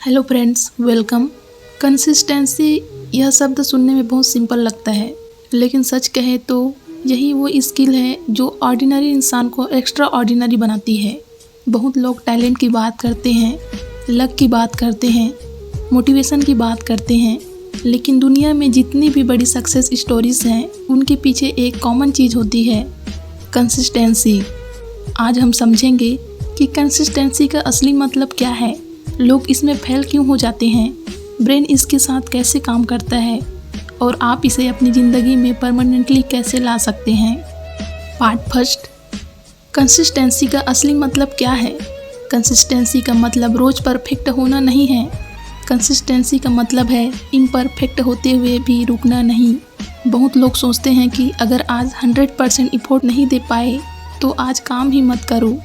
Hello friends, welcome. Consistency यह शब्द सुनने में बहुत सिंपल लगता है, लेकिन सच कहे तो यही वो स्किल है जो ऑर्डिनरी इंसान को एक्स्ट्रा ऑर्डिनरी बनाती है। बहुत लोग टैलेंट की बात करते हैं, लक की बात करते हैं, मोटिवेशन की बात करते हैं, लेकिन दुनिया में जितनी भी बड़ी सक्सेस स्टोरीज हैं उनके पीछे एक कॉमन चीज़ होती है, कंसिस्टेंसी। आज हम समझेंगे कि कंसिस्टेंसी का असली मतलब क्या है, लोग इसमें फेल क्यों हो जाते हैं, ब्रेन इसके साथ कैसे काम करता है और आप इसे अपनी ज़िंदगी में परमानेंटली कैसे ला सकते हैं। पार्ट फर्स्ट, कंसिस्टेंसी का असली मतलब क्या है। कंसिस्टेंसी का मतलब रोज़ परफेक्ट होना नहीं है। कंसिस्टेंसी का मतलब है इम्परफेक्ट होते हुए भी रुकना नहीं। बहुत लोग सोचते हैं कि अगर आज 100% इफोर्ट नहीं दे पाए तो आज काम ही मत करो।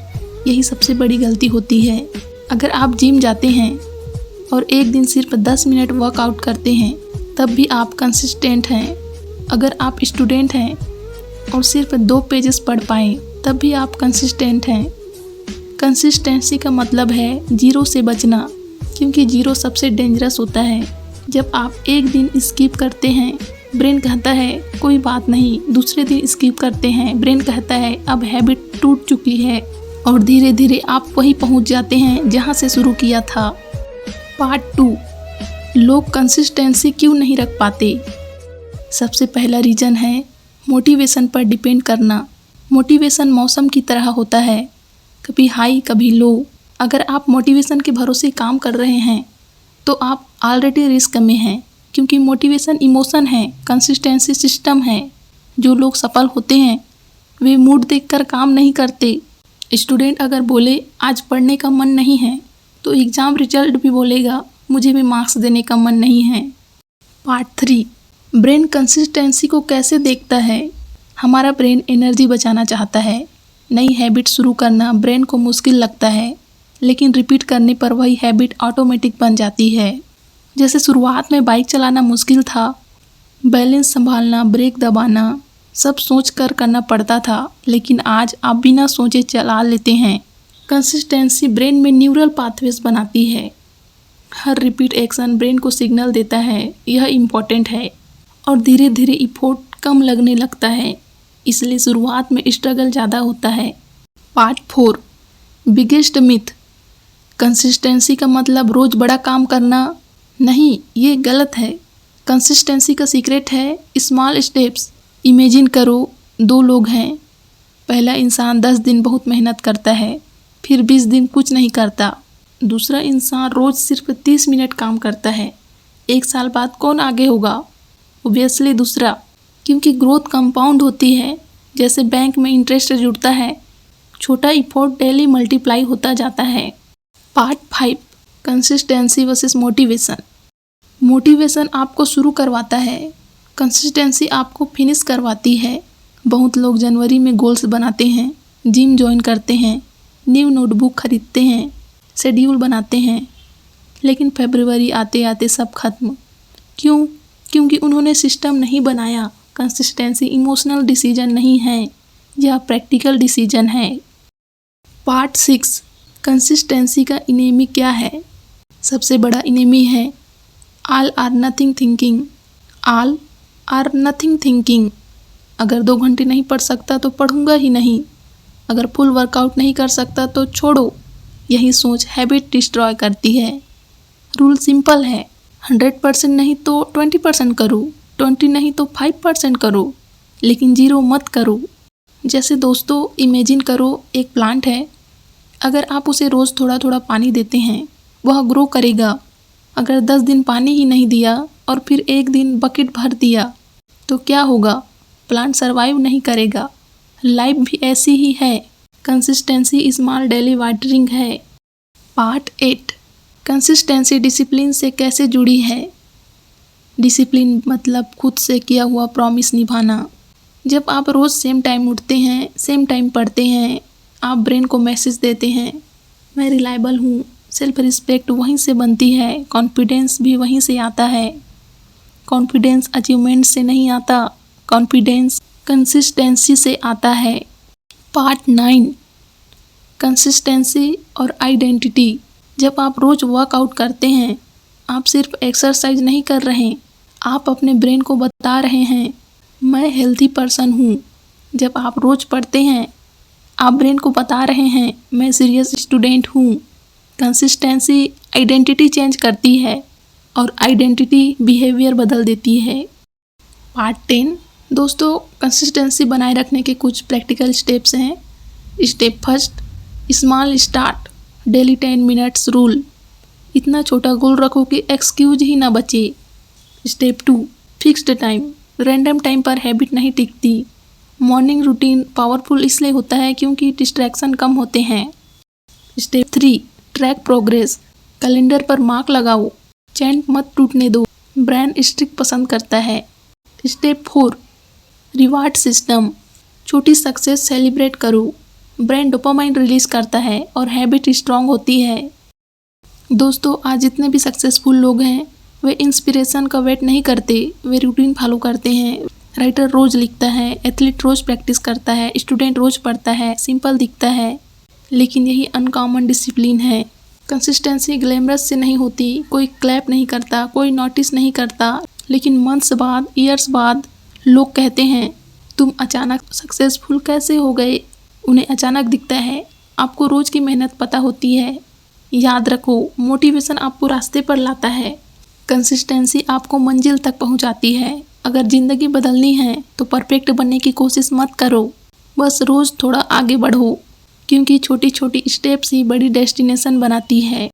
यही सबसे बड़ी गलती होती है। अगर आप जिम जाते हैं और एक दिन सिर्फ 10 मिनट वर्कआउट करते हैं तब भी आप कंसिस्टेंट हैं। अगर आप स्टूडेंट हैं और सिर्फ 2 पेजेस पढ़ पाएँ तब भी आप कंसिस्टेंट हैं। कंसिस्टेंसी का मतलब है जीरो से बचना, क्योंकि जीरो सबसे डेंजरस होता है। जब आप एक दिन स्किप करते हैं, ब्रेन कहता है कोई बात नहीं। दूसरे दिन स्किप करते हैं, ब्रेन कहता है अब हैबिट टूट चुकी है, और धीरे धीरे आप वहीं पहुंच जाते हैं जहां से शुरू किया था। पार्ट 2, लोग कंसिस्टेंसी क्यों नहीं रख पाते। सबसे पहला रीज़न है मोटिवेशन पर डिपेंड करना। मोटिवेशन मौसम की तरह होता है, कभी हाई कभी लो। अगर आप मोटिवेशन के भरोसे काम कर रहे हैं तो आप ऑलरेडी रिस्क में हैं, क्योंकि मोटिवेशन इमोशन है, कंसिस्टेंसी सिस्टम है। जो लोग सफल होते हैं वे मूड देखकर काम नहीं करते। स्टूडेंट अगर बोले आज पढ़ने का मन नहीं है तो एग्ज़ाम रिजल्ट भी बोलेगा मुझे भी मार्क्स देने का मन नहीं है। पार्ट 3, ब्रेन कंसिस्टेंसी को कैसे देखता है। हमारा ब्रेन एनर्जी बचाना चाहता है। नई हैबिट शुरू करना ब्रेन को मुश्किल लगता है, लेकिन रिपीट करने पर वही हैबिट ऑटोमेटिक बन जाती है। जैसे शुरुआत में बाइक चलाना मुश्किल था, बैलेंस संभालना, ब्रेक दबाना सब सोच कर करना पड़ता था, लेकिन आज आप बिना सोचे चला लेते हैं। कंसिस्टेंसी ब्रेन में न्यूरल पाथवेज बनाती है। हर रिपीट एक्शन ब्रेन को सिग्नल देता है यह इम्पोर्टेंट है, और धीरे धीरे इफोर्ट कम लगने लगता है। इसलिए शुरुआत में स्ट्रगल ज़्यादा होता है। Part 4, biggest myth. कंसिस्टेंसी का मतलब रोज़ बड़ा काम करना नहीं, ये गलत है। कंसिस्टेंसी का सीक्रेट है स्मॉल स्टेप्स। इमेजिन करो 2 लोग हैं। पहला इंसान 10 दिन बहुत मेहनत करता है, फिर 20 दिन कुछ नहीं करता। दूसरा इंसान रोज़ सिर्फ 30 मिनट काम करता है। 1 साल बाद कौन आगे होगा? ऑब्वियसली दूसरा, क्योंकि ग्रोथ कंपाउंड होती है। जैसे बैंक में इंटरेस्ट जुड़ता है, छोटा इफोर्ट डेली मल्टीप्लाई होता जाता है। Part 5, consistency versus motivation. Motivation आपको शुरू करवाता है, कंसिस्टेंसी आपको फिनिश करवाती है। बहुत लोग जनवरी में गोल्स बनाते हैं, जिम ज्वाइन करते हैं, न्यू नोटबुक खरीदते हैं, शेड्यूल बनाते हैं, लेकिन फरवरी आते आते सब खत्म। क्यों? क्योंकि उन्होंने सिस्टम नहीं बनाया। कंसिस्टेंसी इमोशनल डिसीजन नहीं है, यह प्रैक्टिकल डिसीजन है। पार्ट 6, कंसिस्टेंसी का इनेमी क्या है। सबसे बड़ा इनेमी है all or nothing thinking. All or nothing thinking. अगर 2 घंटे नहीं पढ़ सकता तो पढ़ूंगा ही नहीं, अगर फुल वर्कआउट नहीं कर सकता तो छोड़ो। यही सोच हैबिट डिस्ट्रॉय करती है। रूल सिंपल है, 100% नहीं तो 20% करो, 20 नहीं तो 5% करो, लेकिन 0 मत करो। जैसे दोस्तों, इमेजिन करो एक प्लांट है। अगर आप उसे रोज़ थोड़ा थोड़ा पानी देते हैं वह ग्रो करेगा। अगर 10 दिन पानी ही नहीं दिया और फिर एक दिन बकेट भर दिया तो क्या होगा? प्लांट सरवाइव नहीं करेगा। लाइफ भी ऐसी ही है। कंसिस्टेंसी स्मॉल डेली वाटरिंग है। पार्ट 8, कंसिस्टेंसी डिसिप्लिन से कैसे जुड़ी है। डिसिप्लिन मतलब खुद से किया हुआ प्रॉमिस निभाना। जब आप रोज़ सेम टाइम उठते हैं, सेम टाइम पढ़ते हैं, आप ब्रेन को मैसेज देते हैं मैं रिलायबल हूँ। सेल्फ रिस्पेक्ट वहीं से बनती है, कॉन्फिडेंस भी वहीं से आता है। कॉन्फिडेंस अचीवमेंट से नहीं आता, कॉन्फिडेंस कंसिस्टेंसी से आता है। पार्ट 9, कंसिस्टेंसी और आइडेंटिटी। जब आप रोज़ वर्कआउट करते हैं, आप सिर्फ एक्सरसाइज नहीं कर रहे, आप अपने ब्रेन को बता रहे हैं मैं हेल्थी पर्सन हूँ। जब आप रोज़ पढ़ते हैं, आप ब्रेन को बता रहे हैं मैं सीरियस स्टूडेंट हूँ। कंसिस्टेंसी आइडेंटिटी चेंज करती है और आइडेंटिटी बिहेवियर बदल देती है। पार्ट 10 दोस्तों, कंसिस्टेंसी बनाए रखने के कुछ प्रैक्टिकल स्टेप्स हैं। Step first, small start, daily 10 minutes rule. इतना छोटा गोल रखो कि एक्सक्यूज ही ना बचे। Step 2, fixed time, random time पर हैबिट नहीं टिकती। मॉर्निंग रूटीन पावरफुल इसलिए होता है क्योंकि डिस्ट्रैक्शन कम होते हैं। स्टेप 3, ट्रैक प्रोग्रेस, कैलेंडर पर मार्क लगाओ, चैंट मत टूटने दो, ब्रेन स्ट्रिक्ट पसंद करता है। स्टेप 4, रिवार्ड सिस्टम, छोटी सक्सेस सेलिब्रेट करो, ब्रेन डोपामाइन रिलीज करता है और हैबिट स्ट्रांग होती है। दोस्तों, आज जितने भी सक्सेसफुल लोग हैं वे इंस्पिरेशन का वेट नहीं करते, वे रूटीन फॉलो करते हैं। राइटर रोज लिखता है, एथलीट रोज प्रैक्टिस करता है, स्टूडेंट रोज पढ़ता है। सिंपल दिखता है लेकिन यही अनकॉमन डिसिप्लिन है। कंसिस्टेंसी ग्लैमरस से नहीं होती, कोई क्लैप नहीं करता, कोई नोटिस नहीं करता, लेकिन मंथ्स बाद, ईयर्स बाद लोग कहते हैं तुम अचानक सक्सेसफुल कैसे हो गए। उन्हें अचानक दिखता है, आपको रोज की मेहनत पता होती है। याद रखो, मोटिवेशन आपको रास्ते पर लाता है, कंसिस्टेंसी आपको मंजिल तक पहुंचाती है। अगर ज़िंदगी बदलनी है तो परफेक्ट बनने की कोशिश मत करो, बस रोज़ थोड़ा आगे बढ़ो, क्योंकि छोटी छोटी स्टेप्स ही बड़ी डेस्टिनेशन बनाती है।